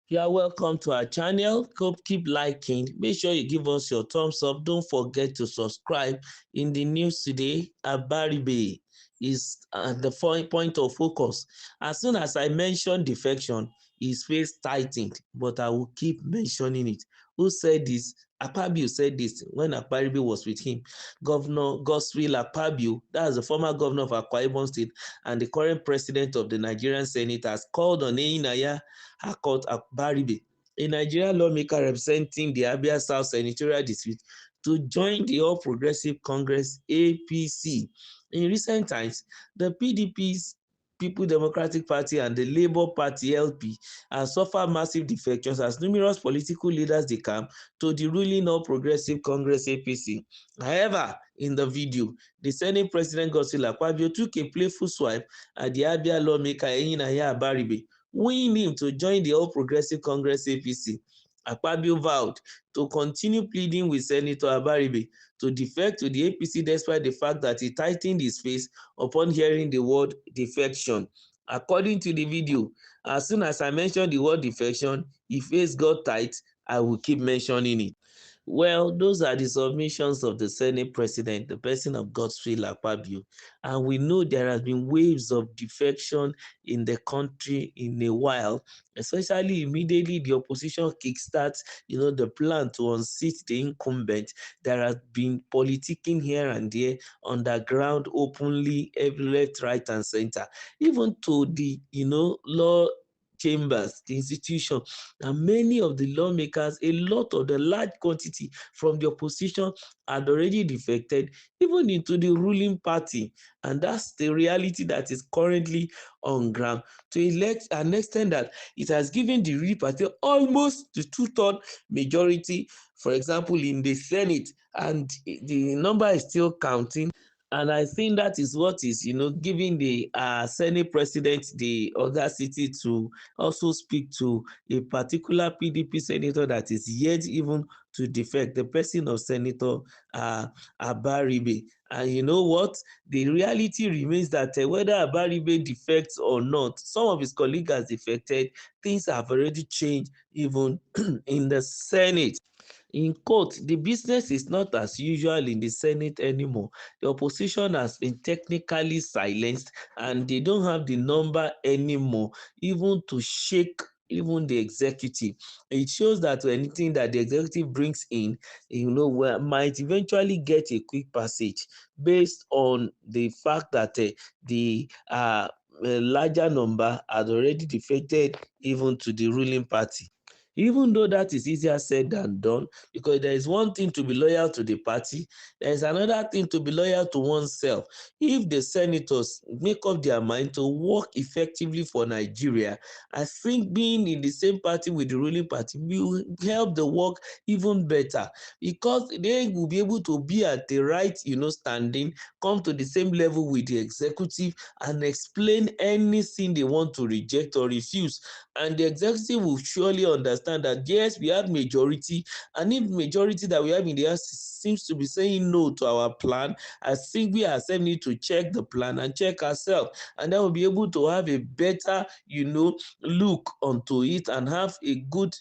You are welcome to our channel. Keep liking. Make sure you give us your thumbs up. Don't forget to subscribe. In the news today, Abaribe is the point of focus. As soon as I mention defection, his face tightened, but I will keep mentioning it. Who said this? Akpabio said this when Akpabio was with him. Governor Godswill Akpabio, that's the former governor of Akwa Ibom State and the current president of the Nigerian Senate, has called on Ehinaya Hakot Abaribe, a Nigerian lawmaker representing the Abia South Senatorial District, to join the All Progressive Congress (APC). In recent times, the PDP's People Democratic Party and the Labour Party (LP) have suffered massive defections as numerous political leaders decamp to the ruling All Progressive Congress (APC). However, in the video, the Senate President Godswill Akpabio took a playful swipe at the Abia lawmaker Ehinaya Abaribe, wooing him to join the All Progressive Congress (APC). Akpabio vowed to continue pleading with Senator Abaribe to defect to the APC despite the fact that he tightened his face upon hearing the word defection. According to the video, as soon as I mentioned the word defection, his face got tight. I will keep mentioning it. Well, those are the submissions of the Senate President, the person of Godswill Akpabio. And we know there has been waves of defection in the country in a while, especially immediately the opposition kickstarts, the plan to unseat the incumbent. There has been politicking here and there, underground, openly, every left, right, and center, even to the, law chambers, the institution, and many of the lawmakers, a lot of the large quantity from the opposition had already defected even into the ruling party. And that's the reality that is currently on ground, to an extent that it has given the ruling party almost the two-third majority, for example, in the Senate, and the number is still counting. And I think that is what is, giving the Senate president the audacity to also speak to a particular PDP senator that is yet even to defect, the person of Senator Abaribe. And you know what? The reality remains that whether Abaribe defects or not, some of his colleagues have defected. Things have already changed even in the Senate. In quote, the business is not as usual in the Senate anymore. The opposition has been technically silenced and they don't have the number anymore even to shake even the executive. It shows that anything that the executive brings in, might eventually get a quick passage based on the fact that the a larger number had already defected even to the ruling party. Even though that is easier said than done, because there is one thing to be loyal to the party, there is another thing to be loyal to oneself. If the senators make up their mind to work effectively for Nigeria, I think being in the same party with the ruling party will help the work even better, because they will be able to be at the right, standing, come to the same level with the executive and explain anything they want to reject or refuse. And the executive will surely understand that yes, we have majority, and if majority that we have in the house seems to be saying no to our plan, I think we ourselves need to check the plan and check ourselves, and then we'll be able to have a better, look onto it and have a good,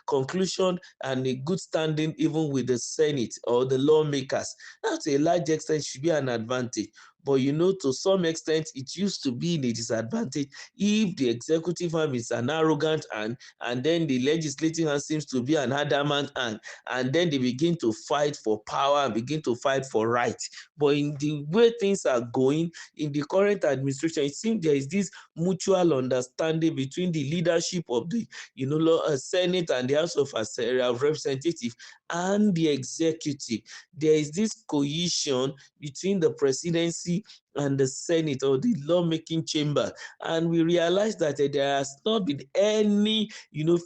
conclusion and a good standing even with the Senate or the lawmakers. That to a large extent should be an advantage. But to some extent, it used to be a disadvantage if the executive arm is an arrogant and then the legislative arm seems to be an adamant and then they begin to fight for power and begin to fight for right. But in the way things are going in the current administration, it seems there is this mutual understanding between the leadership of the Senate and the House of Representatives and the executive. There is this cohesion between the presidency and the Senate or the lawmaking chamber, and we realize that there has not been any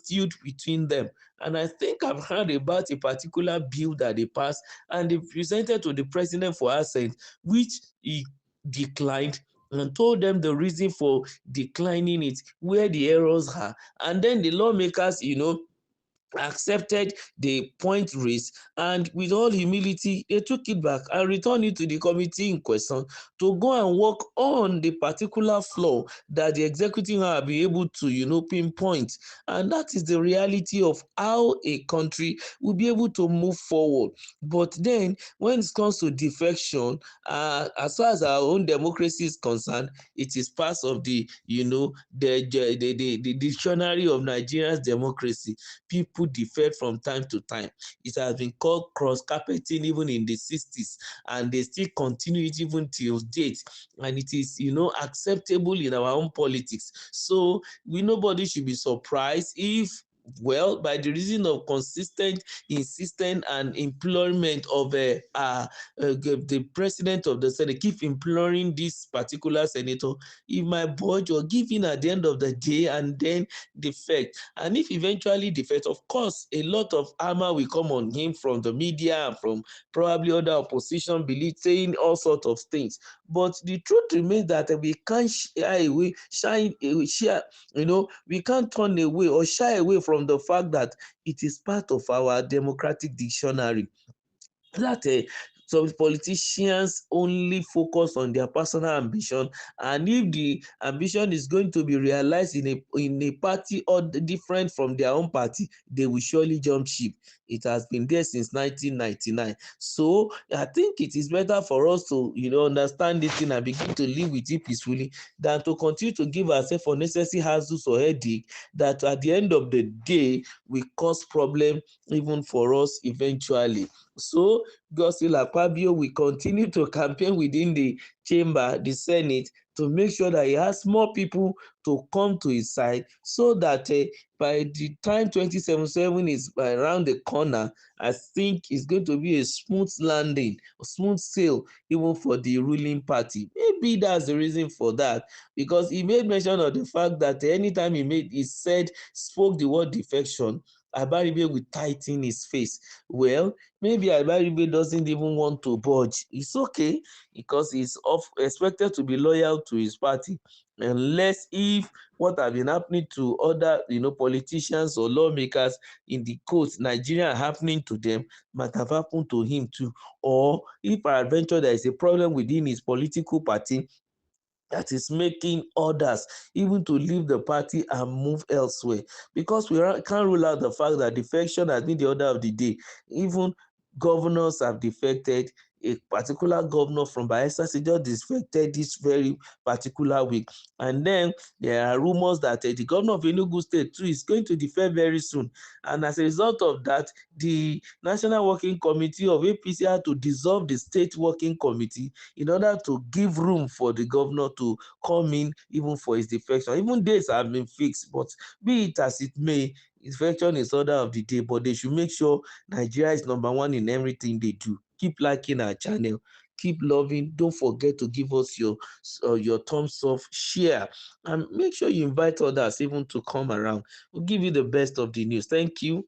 feud between them. And I think I've heard about a particular bill that they passed and they presented to the president for assent, which he declined and told them the reason for declining it, where the errors are. And then the lawmakers accepted the point raised, and with all humility they took it back and returned it to the committee in question to go and work on the particular flaw that the executive have been able to pinpoint. And that is the reality of how a country will be able to move forward. But then when it comes to defection, as far as our own democracy is concerned, it is part of the dictionary of Nigeria's democracy. People defect from time to time. It has been called cross-carpeting even in the 60s, and they still continue it even till date. And it is, acceptable in our own politics. So nobody should be surprised if, well, by the reason of consistent, insistent, and employment of the president of the Senate, keep imploring this particular senator, if my budget or give in at the end of the day and then defect. And if eventually defect, of course, a lot of armor will come on him from the media and from probably other opposition beliefs, saying all sorts of things. But the truth remains that we can't shy away, we can't turn away or shy away from the fact that it is part of our democratic dictionary that some politicians only focus on their personal ambition, and if the ambition is going to be realized in a party or different from their own party, they will surely jump ship. It has been there since 1999. So I think it is better for us to understand this thing and begin to live with it peacefully than to continue to give ourselves unnecessary hassles or headache that at the end of the day will cause problem even for us eventually. So Godswill Akpabio will continue to campaign within the chamber, the Senate, to make sure that he has more people to come to his side, so that by the time 2077 is around the corner, I think it's going to be a smooth landing, a smooth sail, even for the ruling party. Maybe that's the reason for that, because he made mention of the fact that anytime spoke the word defection, Abaribe will tighten his face. Well, maybe Abaribe doesn't even want to budge. It's okay, because he's expected to be loyal to his party, unless if what have been happening to other politicians or lawmakers in the coast Nigeria are happening to them might have happened to him too, or if peradventure there is a problem within his political party that is making others even to leave the party and move elsewhere, because we can't rule out the fact that defection has been the order of the day. Even governors have defected. A particular governor from Bayelsa State just defected this very particular week, and then there are rumors that the governor of Enugu State too is going to defect very soon. And as a result of that, the National Working Committee of APC had to dissolve the state working committee in order to give room for the governor to come in even for his defection. Even dates have been fixed, but be it as it may, defection is order of the day. But they should make sure Nigeria is number one in everything they do. Keep liking our channel, keep loving. Don't forget to give us your thumbs up, share, and make sure you invite others even to come around. We'll give you the best of the news. Thank you.